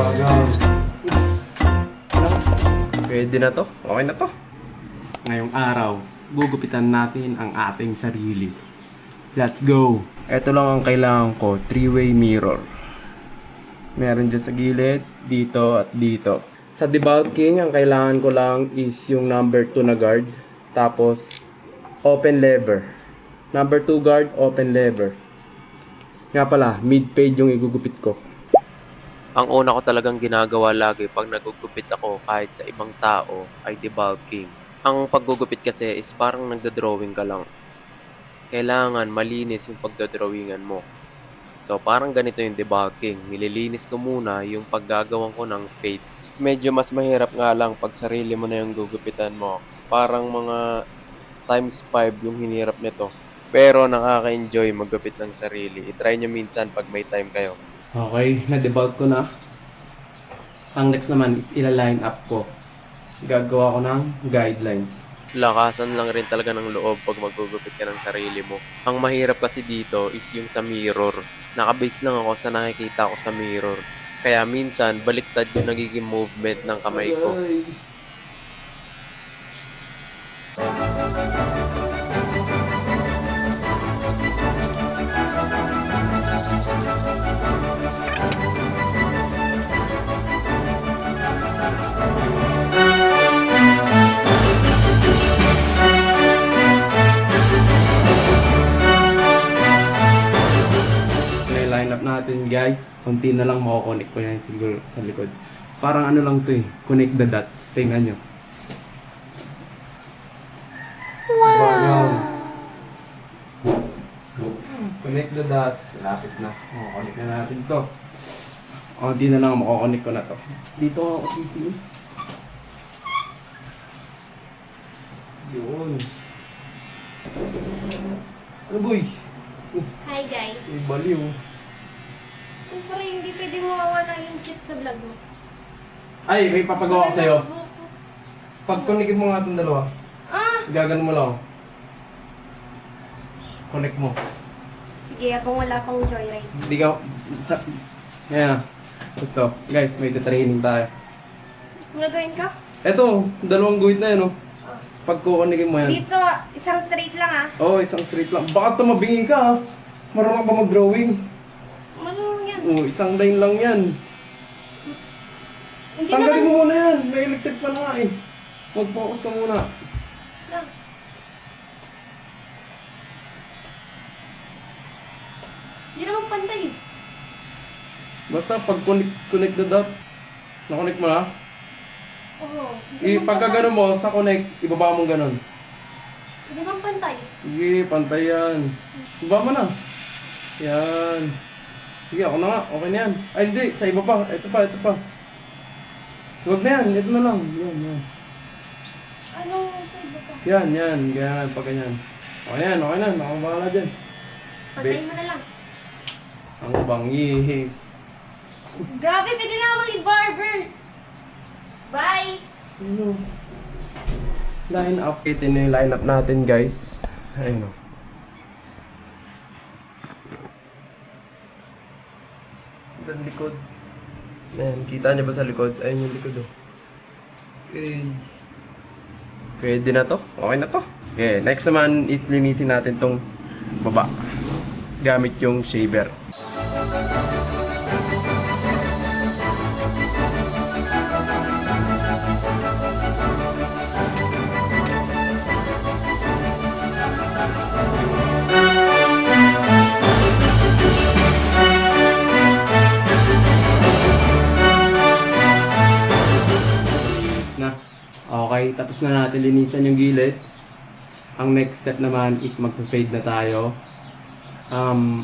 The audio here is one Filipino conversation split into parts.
Bagal. Pwede na to. Okay na to. Ngayong araw, gugupitan natin ang ating sarili. Let's go! Ito lang ang kailangan ko, 3-way mirror. Meron dyan sa gilid, dito at dito. Sa debulking, ang kailangan ko lang is yung number 2 na guard. Tapos, open lever. Number 2 guard, open lever. Nga pala, mid-fade yung igugupit ko. Ang una ko talagang ginagawa lagi pag nagugupit ako kahit sa ibang tao ay debulking. Ang paggugupit kasi is parang nagdodrawing ka lang. Kailangan malinis yung pagdodrawingan mo. So parang ganito yung debulking. Nililinis ko muna yung paggagawan ko ng fade. Medyo mas mahirap nga lang pag sarili mo na yung gugupitan mo. Parang mga times 5 yung hinirap nito. Pero nakaka-enjoy maggupit ng sarili. I-try nyo minsan pag may time kayo. Okay, na-debug ko na. Ang next naman is ila-line up ko. Gagawa ko ng guidelines. Lakasan lang rin talaga ng loob pag magugupit ka ng sarili mo. Ang mahirap kasi dito is yung sa mirror. Nakabase lang ako sa nakikita ko sa mirror. Kaya minsan, baliktad yung nagiging movement ng kamay ko. Line up natin guys. Kunti na lang mako-connect ko yan siguro sa likod. Parang ano lang to eh. Connect the dots. Tingnan nyo. Wow! Connect the dots. Lapit na. Mako-connect na natin to. Kunti na lang mako-connect ko na to. Dito ako titingin. Yun. Ano boy? Hi guys. May baliw. Siyempre, hindi pwede mawawala yung cheat sa vlog mo. Ay, may papagawa ko sa'yo. Pag connectin mo nga itong dalawa, gagano mo lang. Connect mo. Sige, akong wala pang joyride. Hindi ka... Ayan. Ito. Guys, may training tayo. Gagawin ka? Ito, dalawang guhit na yan, oh. Pag kukunin mo yan. Dito, isang straight lang ah. Oo, isang straight lang. Baka tumabingin ka, ha. Marunong ba mag-drawing? Ano yan? Oo, isang line lang yan. Hindi Tanggalin naman... mo muna yan. May electric pa na nga, eh. Mag-focus ka muna. Lang. Hindi naman pantay eh. Basta pag connect the dot, na-connect mo na. Oo. Hindi naman Pagka pantay. gano'n mo, sa connect, ibaba mong gano'n. Hindi naman pantay. Sige, pantay yan. Ibaba mo na. Yan. Sige, ako na nga. Okay na yan. Ay, hindi. Sa iba pa. Ito pa, ito pa. Huwag na yan. Ito na lang. Yan, yan. Ano sa iba pa? Yan, yan. Ganyan, pag ganyan. Okay yan, okay na. Nakabahala dyan. Pantay mo na lang. Ang bangis. Grabe, pwede na akong i-barbers. Bye! Ano? Line up. Ito na yung line up natin, guys. Ayun o. Ang likod. Ayan, kita niyo ba sa likod? Ayun yung likod o. Okay. Pwede na to. Okay na to. Okay, next naman is linisin natin tong baba. Gamit yung shaver. Okay, tapos na natin linisan yung gilid. Ang next step naman is magpa-fade na tayo.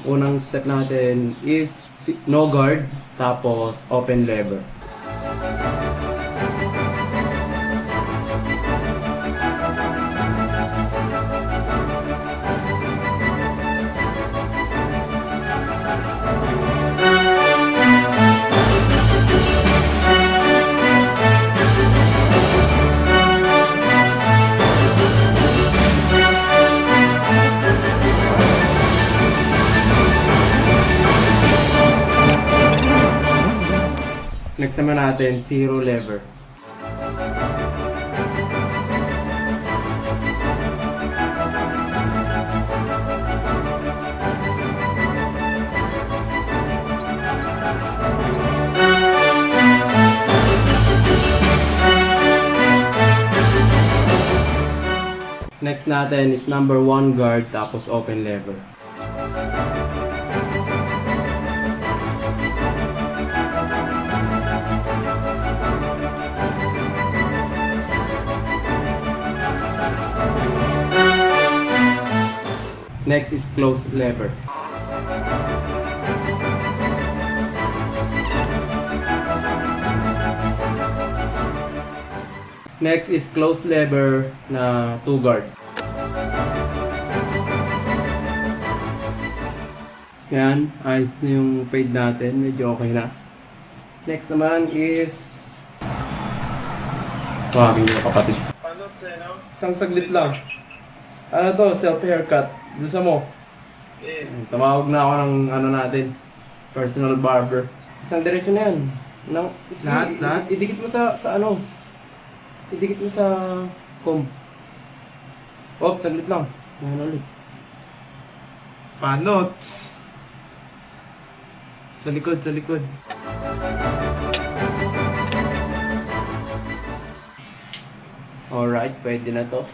Unang step natin is no guard, tapos open lever. Next naman natin, zero lever. Next natin is number 1 guard tapos open lever. Next is close lever. Next is close lever na 2 guard. Yan, ayos na yung fade natin, medyo okay na. Next naman is waging mga kapatid. Isang saglit lang. Ano to, self haircut. Gusto mo? Tumawag na ako ng ano natin, personal barber. Isang diretso na yan. Lahat? Idikit mo sa ano? Idikit mo sa comb. Oh, saglit lang. Yan ulit. Panot. Sa likod. Alright, pwede na to.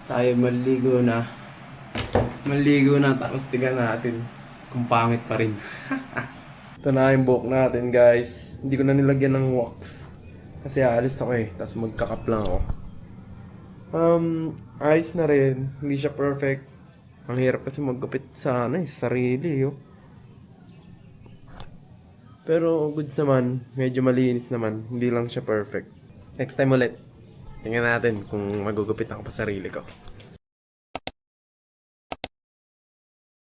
Tayo maligo na. Tapos tignan natin kung pangit pa rin. Ito na yung buhok natin, guys. Hindi ko na nilagyan ng wax. Kasi aalis ako eh. Tapos magkakap lang ako. Ayos na rin. Hindi siya perfect. Ang hirap kasi maggupit sa sa sarili, yo. Pero goods naman. Medyo malinis naman. Hindi lang siya perfect. Next time ulit. Tingnan natin kung magugupit ako pa sarili ko.